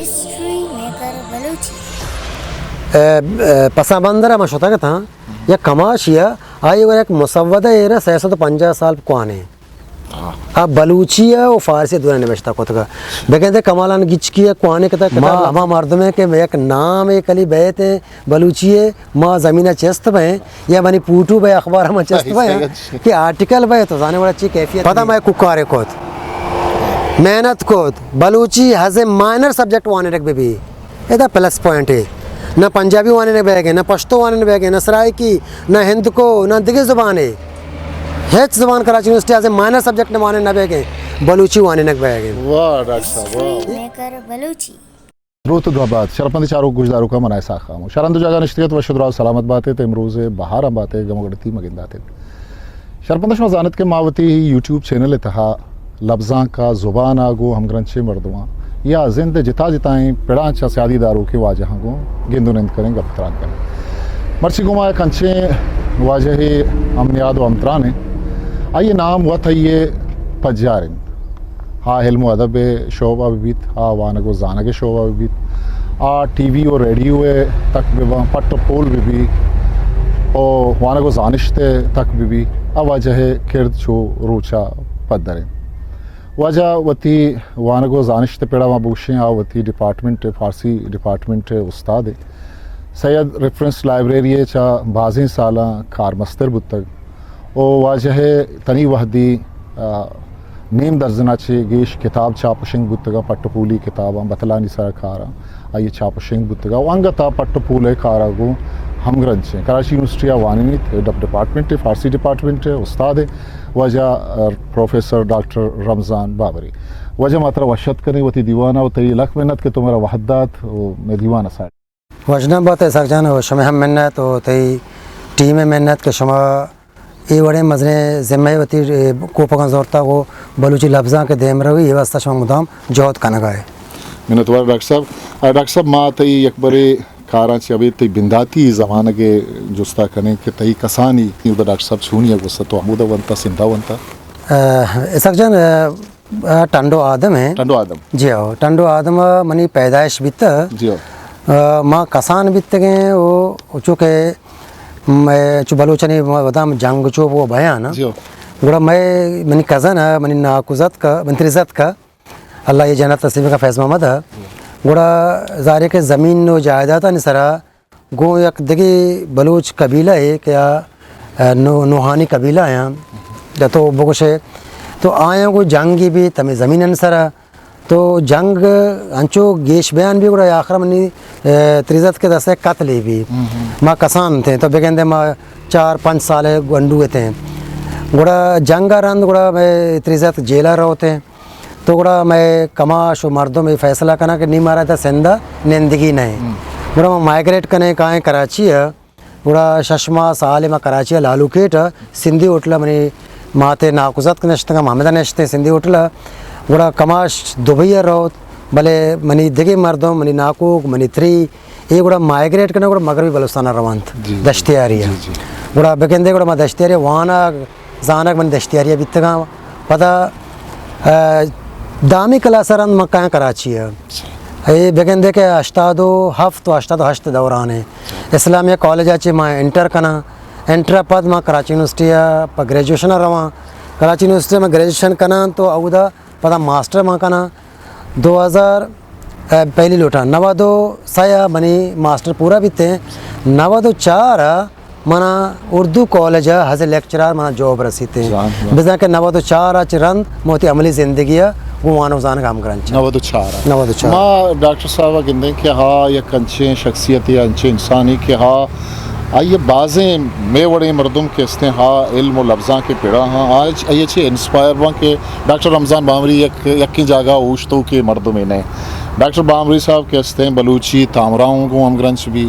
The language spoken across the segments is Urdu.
History Maker Baluchi. پسماندر ما شتا تھا یا کماشیا آئی اور ایک مسودہ ایرا 650 سال پرانے اب بلوچیا و فارسی دونوں نوشتہ کو تھا بکندے کمالان گچ کیا قوانے کتا ہما مردم ہے کہ ایک نام ایک علی بیت ہے بلوچیے ما زمینہ چست بہیں یا منی پوٹو بے اخبار ہم چست بہیں کہ آرٹیکل بے تو زانے والا چی کیفیت پتہ میں ککارے کوت محنت کوت Balochi as a minor subject وانے رکھ بھی یہ پلس پوائنٹ ہے نہ پنجابی وانے نے بیگے نہ پشتو وانے نے بیگے نہ سرائکی نہ ہند کو نہ دیگر زبان ہے ہیچ زبان Karachi university as a minor subject نے وانے نہ بیگے بلوچی وانے نے بیگے واہ ڈاکٹر صاحب History Maker Baluchi. روت دوبات شرپند چارو گجدارو کا منائے ساخام شرند جگہ نشتیت و شدراو سلامت باتیں تے امروز بہار باتیں گمگڑتی مگنداتے شرپند شما زانت کے ماوتی یوٹیوب چینل تہا لفظاں کا زبان آگو ہم گرنچے مردواں یا زند جتا جتائیں پیڑاں چا سیادی دارو کے واجہاں گو گندو نند کریں گپ تران کریں مرچی گما کنچے واجہ امنیاد و امترانے آئیے نام و تھئیے پجارن ہاں علم و ادب شعبہ بیت ہاں وانگو زانگ شعبہ بیت ٹی وی و ریڈیو تک بھی پٹ پول بھی اور وانگو زانشتے تک بھی واجہ کرد چو روچا پدریں واجہ وتی وانگو زانشتے پیڑا ما بوشیں وتی ڈپارٹمنٹ فارسی ڈپارٹمنٹ استاد سید ریفرنس لائبریری چا بازیں سالاں کار مستر بتگ او واجہ تنی وحدی نیم درزنا چے گیش کتاب چاپشنگ بتگا پٹ پولی کتاباں بتلانی سر کارا آئیے چاپشنگ بتگا وانگتا پٹ پولے کارا گو ہم گرنچیں کراچی یونیورسٹی وانیت ڈپارٹمنٹ فارسی ڈپارٹمنٹ استاد وجہ پروفیسر ڈاکٹر رمضان بابری وجہ ماتر وشت کریں وتی دیوانہ و تی لکھ محنت کہ تمہارا وحدات میں دیوانہ سائڈ وجنا بات ہے سک جان شما ہم محنت و تی ٹیم محنت کہ شما ای وڑے مزنے ذمہ وتی کو پکن زورتا وہ بلوچی لفظاں کے دیم روی یہ واسطہ شما مدام جہد کنا گائے محنت وار ڈاکٹر صاحب ما تی اکبری کاراں چی ابھی تی بنداتی زمانہ کے جستا کریں کہ تی کسانی ادھر ڈاکٹر صاحب چھونی گستا تو عمودہ ونتا سندھا ونتا سک جان ٹنڈو آدم ہے ٹنڈو آدم جی ہو ٹنڈو آدم منی پیدائش بیت جی ہو ماں کسان بیت گئے وہ چونکہ چو بلوچنی ودام جنگ چو وہ بیان جی ہو گوڑا میں منی کزن ہے منی ناکوزت کا منتریزت کا اللہ یہ جنت نصیب کا فیض محمد ہے گوڑا ظاہر کہ زمین و جائیداد نسرا گو یک دگی بلوچ قبیلہ ہے کیا نوحانی قبیلہ ہیں تو بگوشے تو آیا کو جنگی بھی تمہیں زمین انسرا تو جنگ انچو گیش بیان بھی گوڑا آخر منی تریزت کے دستے قتل بھی ماں کسان تھے تو بگندے ماں 4-5 سال گنڈوے تھے گوڑا جنگ رند گوڑا میں تریزت جیلہ رہتے ہیں تو گوڑا میں کماش و مردوں میں فیصلہ کرنا کہ نہیں مارا تھا سندہ نندگی نہیں گوڑا میں مائگریٹ کرنے کہیں کراچی ہے گوڑا ششما سال میں کراچی ہے لالو کیٹ سندھی ہوٹل منی ماتے ناکوزت کے نشتے محمدہ نشتے سندھی ہوٹل گوڑا کماش دبئی روت بلے منی دگی مردوں منی ناکوک منی تھری یہ گوڑا مائگریٹ کرنا گوڑا مغربی بلوچستان روانت دشتیاری ہے گوڑا بکندے گوڑا میں دشتیاری وانا زانک منی دشتیاری بیتگا پتہ دامی کلاس رند مکہ کراچی ہے یہ بگندے کے 87 و 88 دوران ہے اسلامیہ کالج آچے ماں انٹر کنا انٹر پد ماں کراچی یونیورسٹی پا گریجویشن رواں کراچی یونیورسٹی میں گریجویشن کنا تو اودہ پتہ ماسٹر ماں کنا 2000 پہلی لوٹا 92 سیا منی ماسٹر پورا بھی تھے 94 منا اردو کالج حضر لیکچرار منا جاب رسیتے ہیں بزن کہ 94 آچ رند موتی عملی زندگی ہے وہ وانو زان کام کرنچ 94 ما ڈاکٹر صاحب گندیں کہ ہاں یا کنچیں شخصیت یا انچے انسانی کہ ہاں آئیے بازیں میں وڑے مردم کے استے ہاں علم و لفظاں کے پیڑا ہاں آج آئیے چھے انسپائر وہاں کہ ڈاکٹر رمضان بامری یکی جاگہ اوشتو کے مردم انہیں ڈاکٹر بامری صاحب کے استے بلوچی تامراؤں کو ہم گرنچ بھی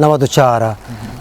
94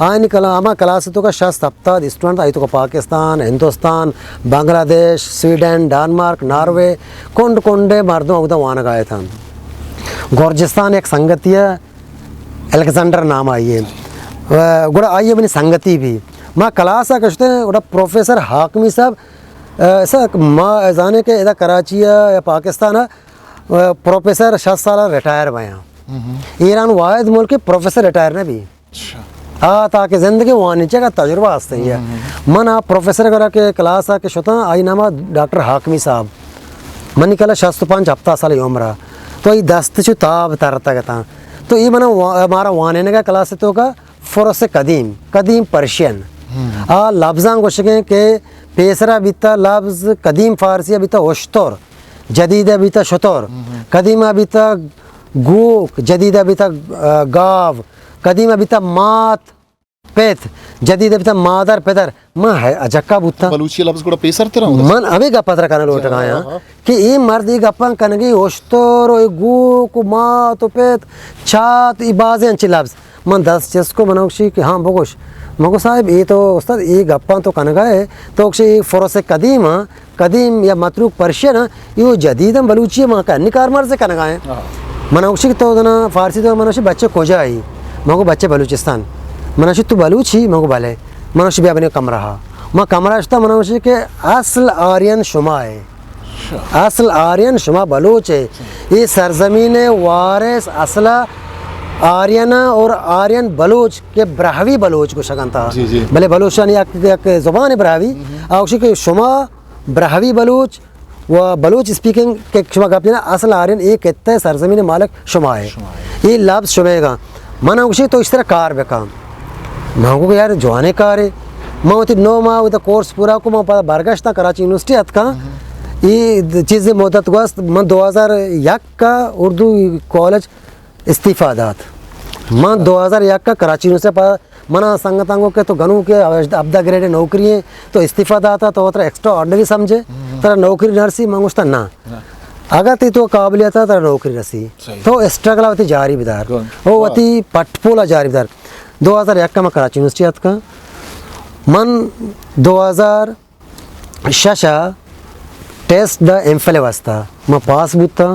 آئین کلاما کلاس تو کا شاست ہفتہ اسٹوڈنٹ آئی تو کا پاکستان ہندوستان بنگلہ دیش سویڈن ڈانمارک ناروے کنڈے مردوں اگتا وہاں گائے تھا گورجستان ایک سنگتی ہے الیگزینڈر نام آئیے گوڑا آئیے منی سنگتی بھی ماں کلاس کشتے ہیں گوڑا پروفیسر حاکمی صاحب ایسا ماں جانے کے ادا کراچی یا پاکستان پروفیسر 60 سالہ ریٹائر ہوئے ہیں ایران واحد ملک پروفیسر ریٹائر نے بھی تاکہ زندگی وہاں نیچے کا تجربہ آستے ہی ہے من آپ پروفیسر کرا کے کلاس کے شتا آئی نامہ ڈاکٹر حاکمی صاحب منی کلا 65 ہفتہ سال عمرہ تو یہ دست چو تاب ترتا گتا تو یہ منا ہمارا وانے کا کلاس تو کا فرس قدیم پرشین لفظاں کو شکیں کہ پیسرا بیتا لفظ قدیم فارسی بیتا اشتر جدید بیتا شتر قدیم بیتا گوک جدید بیتا گاو قدیم بیتا مات پیت جدید بیتا مادر پدر ماں ہے اجکا بوتا بلوچی لفظ گوڑا پیسر تیرا من ابھی گپا ترہ کانا لوٹ گایا کہ یہ مرد یہ گپا کنگی اشتر گوک مات پیت چات یہ بازیں انچی لفظ من 10 چیز کو منوکشی کہ ہاں بگوش مگو صاحب یہ تو استاد یہ گپاں تو کنگا ہے تو اکشی فرس قدیم یا متروک پرشین یہ جدیدم بلوچی ماں کا نکار مرز کنگا ہے منوکشی تو دنا فارسی تو منوشی بچے کجا آئی مگو بچے بلوچستان منوشی تو بلوچی مگو بھلے منوشی بھی اپنے کمرہ ماں کمرہ اشتا منوشی کہ اصل آرین شما ہے اصل آرین شما بلوچ ہے یہ سرزمین وارث اصلہ آرینا اور آرین بلوچ کے براہوی بلوچ کو شکن تھا بلے بلوچانی ایک زبان براہوی آوشی کہ شما براہوی بلوچ و بلوچ اسپیکنگ کے شما گپینا اصل آرین ایک کہتا ہے سرزمین مالک شما ہے یہ لفظ شمے گا من آوشی تو اس طرح کار بکام مانگو کہ یار جوانے کار ہے میں ہوتی 9 ماہ ہوتا کورس پورا کو میں پتا برگشتا کراچی یونیورسٹی ہت کا یہ چیزیں مدت گوست من 2001 کا اردو کالج استعفیٰ دات من 2001 کا کراچی یونیورسٹی پر منا سنگتانگوں کے تو گنوں کے ابدا گریڈ نوکری ہیں تو استعفیٰ داتا تو ترا ایکسٹرا آرڈنری سمجھے ترا نوکری نرسی منگوشتا نا اگر تی تو قابلیت ہے ترا نوکری رسی تو اسٹرگل ہوتی جاری بدار وہ ہوتی پٹ پولا جاری بدار 2001 کا میں کراچی یونیورسٹی ہت کا من 2006 ٹیسٹ دا ایم فل واسطہ میں پاس بوتا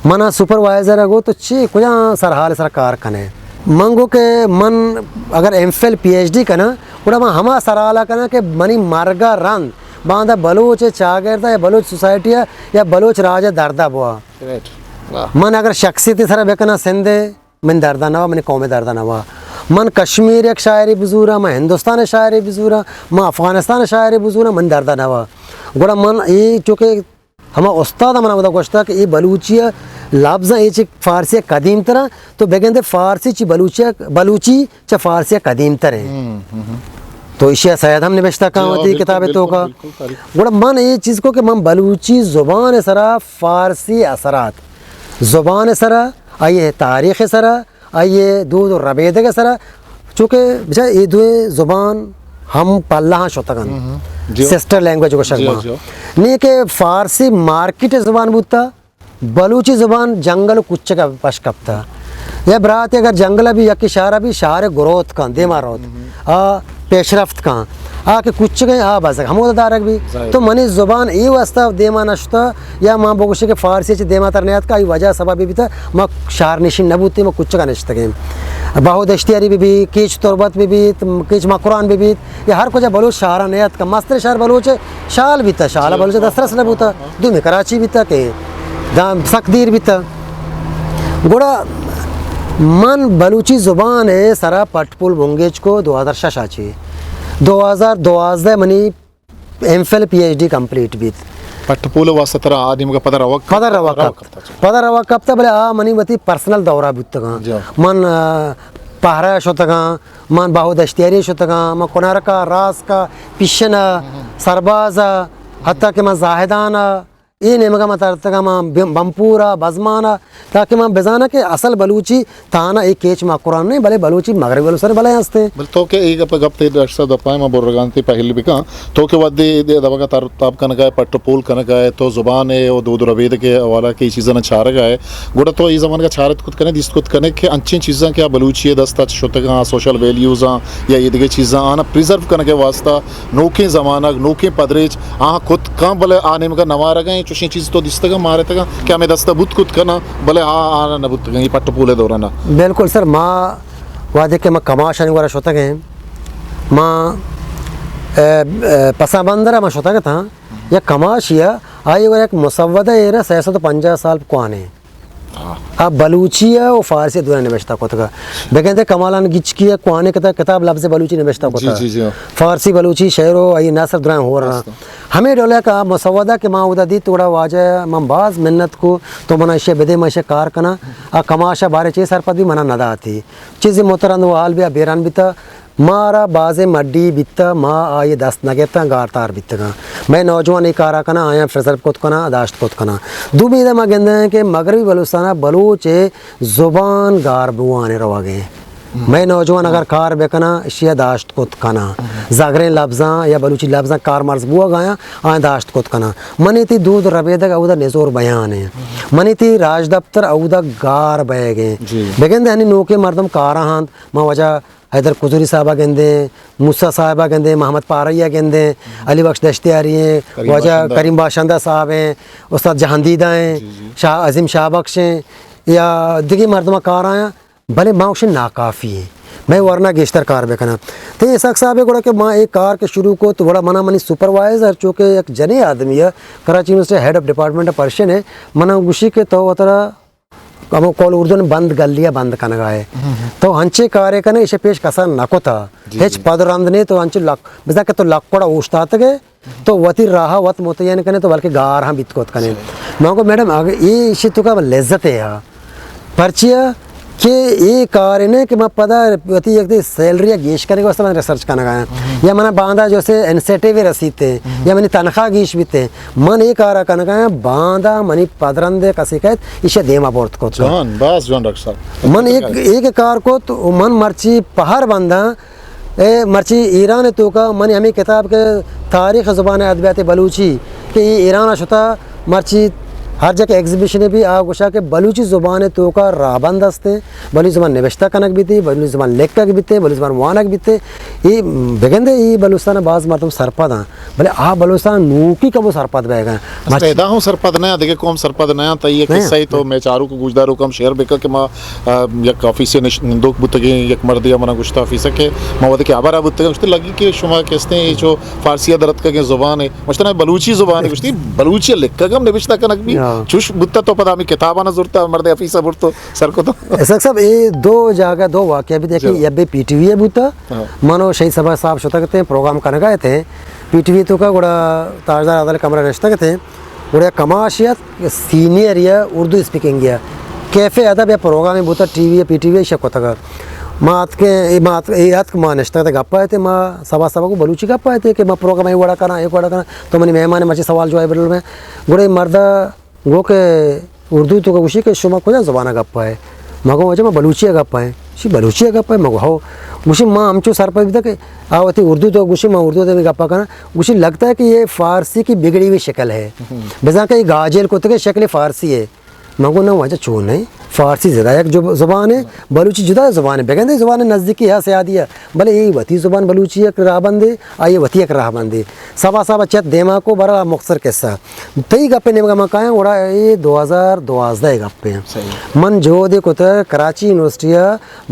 منا سپروائزر گو تو چی کجا سر حال سر کار کنے منگو کہ من اگر M Phil P H D کنا اڑا میں ہما سر حالا کنا کہ منی مرگا رن باندھا بلوچ چاگردا یا بلوچ سوسائٹی یا بلوچ راجہ دردہ بوا من اگر شخصیتی سر بیکنا سندھے من دردہ نوا من قوم دردہ نوا من کشمیر ایک شاعری بزورا میں ہندوستان شاعری بزورا میں افغانستان شاعری بزورا من دردہ نوا گوڑا من یہ چونکہ ہما استاد منا بتا گوشتا کہ یہ بلوچی لفظ یہ چی فارسی قدیم طرح تو بگندے فارسی چی بلوچی چا فارسی قدیم طرح تو اشیاء سید ہم نے بیشتا کہاں ہوتی کتابیں تو کا گوڑا من یہ چیز کو کہ من بلوچی زبان سرا فارسی اثرات زبان سرا آئیے تاریخ سرا آئیے دو ربیدے کے سرا چونکہ بچہ یہ دو زبان ہم پلہ شوتا گن سسٹر لینگویج کو شکما نہیں کہ فارسی مارکیٹ زبان بوتا بلوچی زبان جنگل کچھ کا پش کپتا یا برات اگر جنگل بھی یکی شہر بھی شہر گروت کا دیما روت پیشرفت کا کہ کچھ گئے بس ہم ہوتا دارک بھی تو منی زبان ای واسطہ دیما نشتا یا ماں بگوشے کہ فارسی چی دیما ترنیات کا ای وجہ سبب بھی تھا ماں شہر نشین نبوتی ماں کچھ کا نشتا گئے باہو دشتیاری بھی کیچ تربت بھی کیچ مقران بھی یہ ہر کچھ بلوچ شہرہ نیت کا مستر شہر بلوچ شال بھی تھا شال بلوچ دسترس نبوتا دو میں کراچی بھی تھا کہ سقدیر بھی تھا گوڑا من بلوچی زبان ہے سرا پٹ پول بونگیج کو 2006 آچی 2012 منی ایم فل پی ایچ ڈی کمپلیٹ بھی پٹ پول واسطہ ترا آدم کا پدر روا کب تا بلے منی بتی پرسنل دورہ بیتا گا من پہرہ شوتا گا من باہو دشتیاری شوتا گا من کنارکا راس کا پیشنا سربازا حتیٰ کہ من زاہدانا یہ نمگا متارتگا ماں بمپورا بزمانا تاکہ ماں بزانا کہ اصل بلوچی تانا ایک کیچ ماں قرآن نہیں بلے بلوچی مغربی بلوچی بلے ہستے بل تو کہ ایک گپ تے ڈاکٹر صاحب دپائے ما بورگان تے پہلی بکا تو کہ ودی دبا کا تاب کن گئے پٹ پول کن گئے تو زبان ہے او دو ربید کے والا کی چیزاں نہ چھار گئے گوڑا تو یہ زمان کا چھارت کت کنے دست کت کنے کہ انچین چیزاں کیا بلوچی دستا شتگاں سوشل ویلیوز یا یہ دیگه چیزاں آنا پریزرو کن کے واسطہ نوکے زمانہ نوکے پدریچ کت کان بلے آنے مگا نوار گئے چوشیں چیز تو دستگا مارے تگا کیا میں دستا بوت کت کنا بلے آنا نہ بوت گئے یہ پٹ پولے دورانا بالکل سر ماں وعدے کہ ماں کماشانی وارا شوتا گئے ماں پسا بندرہ ماں شوتا گئے تھا یا کماشیا آئی وارا ایک مسودہ ایرہ 650 سال پکوانے اب بلوچیہ و فارسی دورہ نوشتہ کو تھا بکہتے کمالان گچ کیا قوانے کتاب لفظ بلوچی نوشتہ کو تھا فارسی بلوچی شعرو ای ناصر درائن ہو رہا ہمیں ڈولے کا مسودہ کہ ماں اودا دی توڑا واجہ ماں باز منت کو تو منا اشیاء بدے ماں اشیاء کار کنا کماشا بارے چیز سر پد بھی منا ندا تھی چیزی محترند و حال بھی بیران بھی تا مارا بازے مڈی بیتا ماں آئی دست نگیتا گارتار بیتا گا میں نوجوان ای کارا کنا آیا فریزر کت کنا داشت کت کنا دو بیدہ ماں گندہ ہیں کہ مغربی بلوچستانہ بلوچے زبان گار بوانے روا گئے میں نوجوان اگر کار بکنا اشیاء داشت کت کنا زاگرین لفظاں یا بلوچی لفظاں کار مرز بوا گایا آئیں داشت کت کنا منی تی دود ربیدہ اودا نزور بیان ہے منی تی راج دفتر اودا گار بے گئے بگندے ہنی نوکے مردم کارہاں ماں وجہ حیدر قزوری صاحبہ گندے موسیٰ صاحبہ گندے محمد پاریہ گندے علی بخش دشتیاری ہیں وجہ کریم باشندہ صاحب ہیں استاد جہاندیدہ ہیں شاہ عظیم شاہ بخش ہیں یا دیگی مردمہ کار آیا بھلے ماں اسے ناکافی ہے میں ورنہ گیشتر کار بکنا تو یہ ساک صاحب ہے گوڑا کہ ماں ایک کار کے شروع کو تو بڑا منہ منی سپروائزر چونکہ ایک جنے آدمی ہے Karachi University head of department Persian ہے منہ گوشی کے تو وطرہ ہم کول اردو نے بند گلیا بند کنگا ہے تو ہنچے کارے کنے اسے پیش کسان نکو تھا ہیچ پادرند نے تو ہنچے لک بزا کہ تو لک کوڑا اوشتات گئے تو وطی راہا وط متعین کنے تو بلکہ گار ہاں بیت کوت کنے میں کو میڈم آگے یہ اسی تو کا لذت ہے پرچیا کہ یہ کار ہے کہ میں پتا وتی ایک دی سیلری گیش کرنے کے واسطے میں ریسرچ کرنا گیا یا میں نے باندھا جو سے انسیٹیو رسید تھے یا میں نے تنخواہ گیش بھی تھے من ایک کارا کرنا گیا باندھا منی پدرندے کسی کہت اسے دیما بورت کو جوان باس جوان ڈاکٹر صاحب من ایک کار کو تو من مرچی پہاڑ بندھا مرچی ایران تو کا منی ہمیں کتاب کے تاریخ زبان ادبیات بلوچی کہ یہ ایران شتا مرچی ہر جگہ ایگزیبیشن بھی آگوشا کہ بلوچی زبان تو کا رابند ہستے بلوچی زبان نوشتہ کنک بھی تھی بلوچی زبان لکھک بھی تھے بلوچی زبان وانک بھی تھے یہ بگندے یہ بلوچستان باز مردم سرپد ہیں بلے بلوچستان نوکی کا وہ سرپد بے گئے پیدا ہوں سرپد نیا دیکھے قوم سرپد نیا تا یہ قصہ ہی تو میں چاروں کو گوشداروں کو ہم شیئر بکا کہ ماں یک آفیسی نندوک بودتگی یک مردیا منا گوشتا آفیسا کہ ماں ودے کہ آبارا بودتگی مجھتے لگی کہ شما کہستے ہیں یہ جو فارسیہ درد کا زبان ہے مجھتے بلوچی زبان ہے گوشتی بلوچی لکھک ہم نوشتہ کنک بھی چوش بودتا تو پتا ہمیں کتابانا ضرورتا مرد آفیسا بورتو سر کو تو ایسا صاحب یہ دو جگہ دو واقعہ بھی دیکھیں یہ بھی پی ٹی وی ہے بودتا منو شہید سبھا صاحب شتا کہتے ہیں پروگرام کرنے گئے تھے پی ٹی وی تو کا گوڑا تاجدار عدال کمرہ رشتہ کہتے ہیں گوڑا کماشیت سینئر یا اردو اسپیکنگ یا کیفے ادب یا پروگرام ہے بودتا ٹی وی یا پی ٹی وی شک ہوتا گا مات کے یاد ماں نشتہ کہتے گپ آئے تھے ماں سبھا کو بلوچی گپ آئے تھے کہ ماں پروگرام ایک وڑا کرنا ایک وڑا کرنا تو منی مہمان مچی سوال جو ہے بلل میں گوڑے مردہ گو کہ اردو تو کا گوشی کہ شما کجا زبانہ گپ ہے مگو وجہ میں بلوچی گپ ہے شی بلوچی گپ ہے مگو ہو گوشی ماں ہم چو سر پر بھی تھا کہ آوتی اردو تو گوشی ماں اردو تو گپا کرنا گوشی لگتا ہے کہ یہ فارسی کی بگڑی ہوئی شکل ہے بزا کہ یہ گاجیل کو تو شکل فارسی ہے مگو نہ وجہ چون نہیں فارسی زیادہ ایک جو زبان ہے بلوچی جدا زبان ہے بگندے زبان نزدیکی ہے سیادی ہے بلے یہ وتی زبان بلوچی ایک راہ بندے آئیے وتی ایک راہ بندے سبا سبا چت دیما کو بڑا مختصر قصہ تئی گپے نے مکائیں اڑا یہ 2012 گپے من جو دے کو Karachi University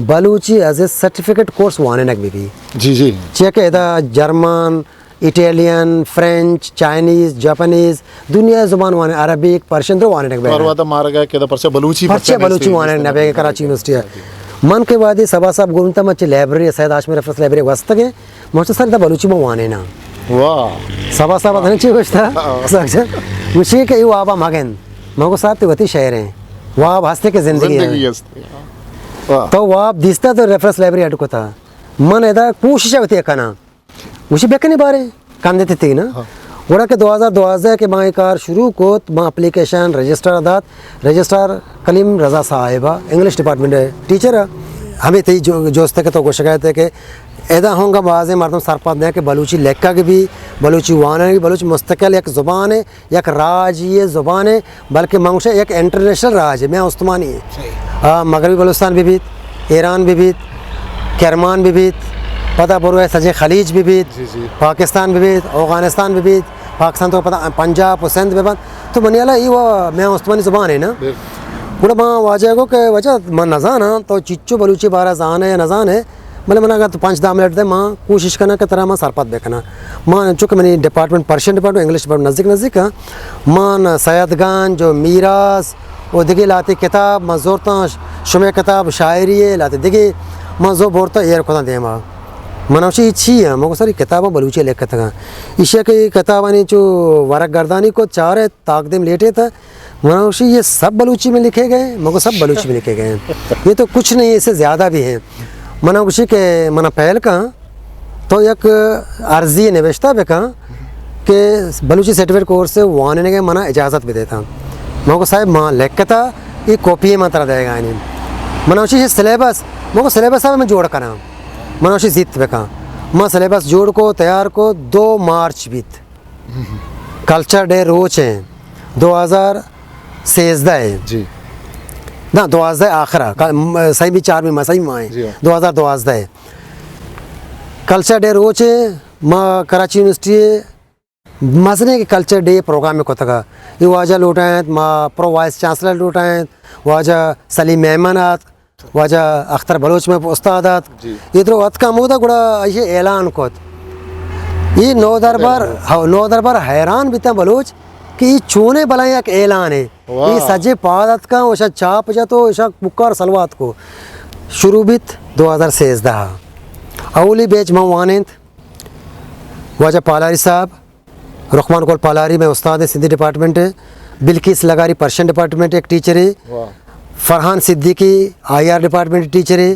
Balochi as a certificate course وانے نک بھی جی جی چیک ہے German Italian French Chinese Japanese دنیا زبان وانے عربک پرشین تو وانے نک بے اور مارا گیا کہ پرچہ بلوچی بلوچی وانے نک بے کراچی یونیورسٹی من کے بعد سبا صاحب گونتا مچ لائبریری سید ہاشمی ریفرنس لائبریری واسطے گئے مجھے سر دا بلوچی میں وانے نا واہ سبا صاحب اتنے چیز گوشتا مجھے کہ یہ آبا مگن مگو صاحب تو وتی شہر ہیں واب ہستے کے زندگی ہے تو واب دیستا تو ریفرنس لائبریری ہٹ کو تھا من ادا کوشش ہوتی ہے کنا مجھے بیکنے بارے کام دیتے تھے نا گوڑا کہ 2012 کے ماہ کار شروع کو ماں اپلیکیشن رجسٹر دات رجسٹر کلیم رضا صاحبہ انگلش ڈپارٹمنٹ ٹیچر ہمیں تی جوست کہ تو کو شکایت ہے کہ ایدا ہوں گا بعض مردم سرپاد ہے کہ بلوچی لیکا کی بھی بلوچی وانا کی بلوچی مستقل ایک زبان ہے یک راج یہ زبان ہے بلکہ منگوشہ ایک انٹرنیشنل راج ہے میں عثمانی ہے مغربی بلوچستان بھی بیت ایران بھی بیت کرمان بھی بیت پتہ پرو ہے سجے خلیج بھی بیت پاکستان بھی بیت افغانستان بھی بیت پاکستان تو پتہ پنجاب و سندھ بھی بند تو منیالا یہ وہ میں عثمانی زبان ہے نا گوڑا ماں واجہ کو کہ وجہ ماں نزان ہاں تو چچو بلوچی بارہ زان ہے یا نزان ہے مطلب منہ اگر تو 5-10 منٹ دے ماں کوشش کرنا کہ طرح ماں سرپت بیکنا ماں چونکہ منی department Persian department English department نزدیک ہاں ماں سیدگان جو میراث وہ دگی لاتی کتاب ماں زورتا شمع کتاب شاعری ہے لاتی دگی ماں زور بورتا یہ رکھتا دے ماں منوشی اچھی ہے ماں کو ساری کتابیں بلوچی لکھت گا ایشیا کی کتابانی جو ورق گردانی کو چارے تاقدم لیٹے تھا منوشی یہ سب بلوچی میں لکھے گئے ماں کو سب بلوچی میں لکھے گئے ہیں یہ تو کچھ نہیں اس سے زیادہ بھی ہیں منوشی کے منا پہل کا تو یک عرضی نوشتہ بے کا کہ بلوچی سرٹیفکیٹ کورس سے وانے نے منا اجازت بھی دیتا ماں کو صاحب ماں لکھتا یہ کاپی میں طرح دے گا انہیں منوشی یہ سلیبس ماں کو سلیبس صاحب میں جوڑ کرا منوشی زیت بے کا ماں سلیبس جوڑ کو تیار کو 2 مارچ بیت کلچر ڈے روچ ہیں 2013 ہے جی نہ 2012 آخرا صحیح بھی 4 میں صحیح ماہ ہے 2012 ہے کلچر ڈے روچ ہے ماں کراچی یونیورسٹی مزنے کے کلچر ڈے پروگرام میں کو تھا یہ واجہ لوٹائیں ماں پرو وائس چانسلر لوٹائیں واجہ سلیم مہمانات واجہ اختر بلوچ میں استادات یہ تو وقت کا مودا گڑا یہ اعلان کو یہ نو دربار حیران بھی تھا بلوچ کہ یہ چونے بلائیں ایک اعلان ہے یہ سجے پادت کا وشا چاپ جاتو وشا بکار سلوات کو شروع بیت 2013 اولی بیچ موانند واجہ پالاری صاحب رحمان کول پالاری میں استاد ہے سندھی ڈپارٹمنٹ ہے بلکیس لگاری پرشین ڈپارٹمنٹ ایک ٹیچر ہے Farhan Siddiqui IR department teacher ہے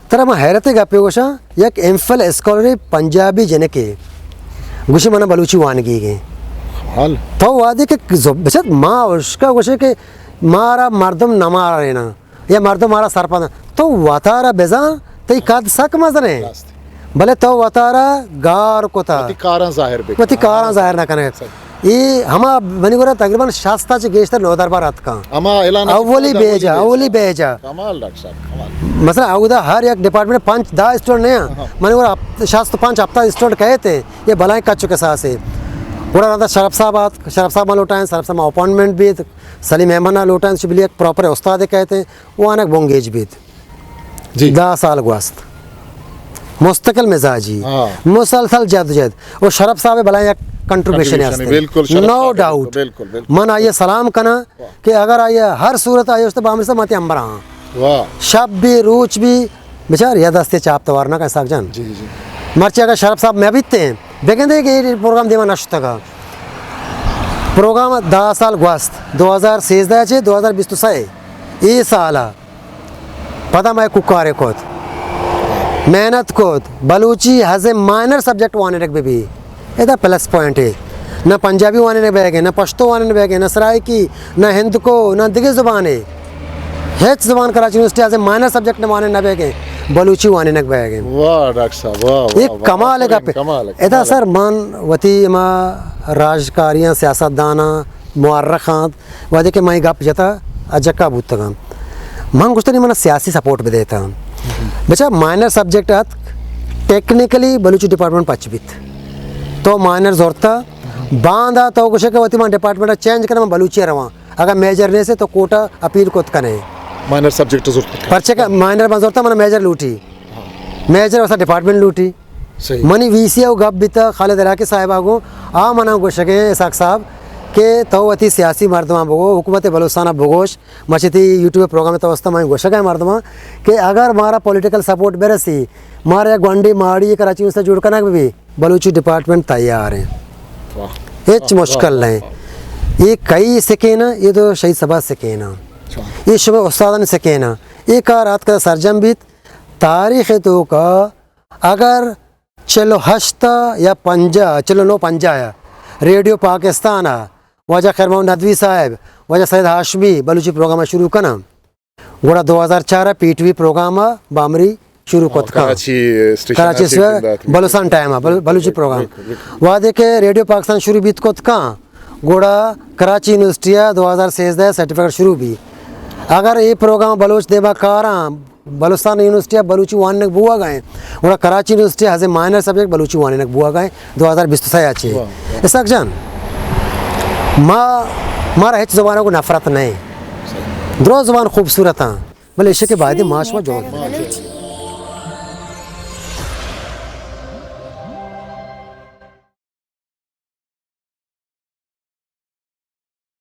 طرح میں حیرت گا پہ گوشا یک ایمفل اسکالر پنجابی جنکے گوشی منا بلوچی وانگی گئے تو وادی کہ بچت ماں اس کا گوشے کہ مارا مردم نہ مارا رہنا یا مردم مارا سرپنا تو واتارا بیزان تی کاد سک مزنے بھلے تو واتارا گار کو تھا وتی کاراں ظاہر نہ کرنے یہ ہما بنی گورا تقریباً شاستہ چے گیشتر 9 دربار رات کا اولی بیجا مثلا اودا ہر ایک ڈپارٹمنٹ 5-10 اسٹوڈنٹ نہیں بنی گورا شاست 5 ہفتہ اسٹوڈنٹ کہے تھے یہ بلائیں کچو کے ساتھ سے گوڑا رہتا شرف صاحب لوٹائیں شرف صاحب اپوائنٹمنٹ بھی سلیم احمد لوٹائیں شبلی ایک پراپر استاد کہتے ہیں وہ آنک بونگیج بھی 10 سال گوست مستقل مزاجی مسلسل جد وہ شرف صاحب بلائیں ایک کنٹریبیوشن ہے نو ڈاؤٹ من آئیے سلام کنا کہ اگر آئیے ہر صورت آئیے اس بامر سے ماتی امبر ہاں شب بھی روچ بھی بچار یا دستے چاپ توارنا کا ساک جان مرچے اگر شرف صاحب میں بیتے ہیں دیکھیں دے کہ یہ پروگرام دیوان نشتا کا پروگرام 10 سال گوست 2013 چھے 2023 یہ سالہ پتہ میں ککارے کھوت محنت کھوت Balochi as a minor subject وانے رکھ بھی یہ پلس پوائنٹ ہے نہ پنجابی وانے نے بہ گئے نہ پشتو وانے نے بہ گئے نہ سرائکی نہ ہند کو نہ دیگر زبان ہے ہیچ زبان Karachi university his a minor subject نے وانے نہ بہ گئے بلوچی وانے نک بہ گئے واہ ڈاکٹر صاحب واہ ایک کمال ہے گا پہ ایدا سر مان وتی ما راجکاریاں سیاست دانا معرخات وادے کہ میں گپ جتا اجکا بوتا گا مان گشتہ نہیں منا سیاسی سپورٹ بھی دیتا بچہ مائنر سبجیکٹ آت ٹیکنیکلی بلوچی ڈپارٹمنٹ پچ بیت تو مائنر زورتا باندھا تو کچھ کہ وتی مان ڈپارٹمنٹ چینج کرنا بلوچی رواں اگر میجر نے سے تو کوٹا اپیل کو کنے مائنر سبجیکٹ ضرورت پرچے کا مائنر بنظورتا منا میجر لوٹی میجر وسا ڈپارٹمنٹ لوٹی منی وی سی او گپ بیتا خالد عراقی صاحب آگو آ منا گوش کے اساق صاحب کہ تو وتی سیاسی مردمان بگو حکومت بلوچستان بگوش مچھتی یوٹیوب پروگرام تو وسطہ میں گوشہ گئے مردمان کہ اگر ہمارا پولیٹیکل سپورٹ برسی ہمارے گوانڈی ماڑی کراچی سے جڑ کرنا بھی بلوچی ڈپارٹمنٹ تیار ہیں ہیچ مشکل نہیں یہ کئی سکینا یہ تو شہید صبح سکینا یہ شبہ استادان سکینا یہ کارات کا سرجم بیت تاریخ تو کا اگر چلو 8 یا 5 چلو 9 5 آیا ریڈیو پاکستان وجہ خیر محمد ندوی صاحب وجہ سید ہاشمی بلوچی پروگرام شروع کنا گوڑا 2004 پی ٹی وی پروگرام بامری شروع کت کراچی سے بلوچستان ٹائم بلوچی پروگرام وعدے کے ریڈیو پاکستان شروع بیت کت کہاں گوڑا کراچی یونیورسٹی 2013 سرٹیفکیٹ شروع بھی اگر یہ پروگرام بلوچ دیبا کاراں بلوچستان یونیورسٹی بلوچی واننک بوا گئے گوڑا Karachi University as a minor subject Balochi واننک بوا گئے 2023 اچھے اسحاق جان مارا ہیچ زبانوں کو نفرت نہیں درو زبان خوبصورت ہیں بلے عشق کے بعد معاش میں جوڑ بلوچی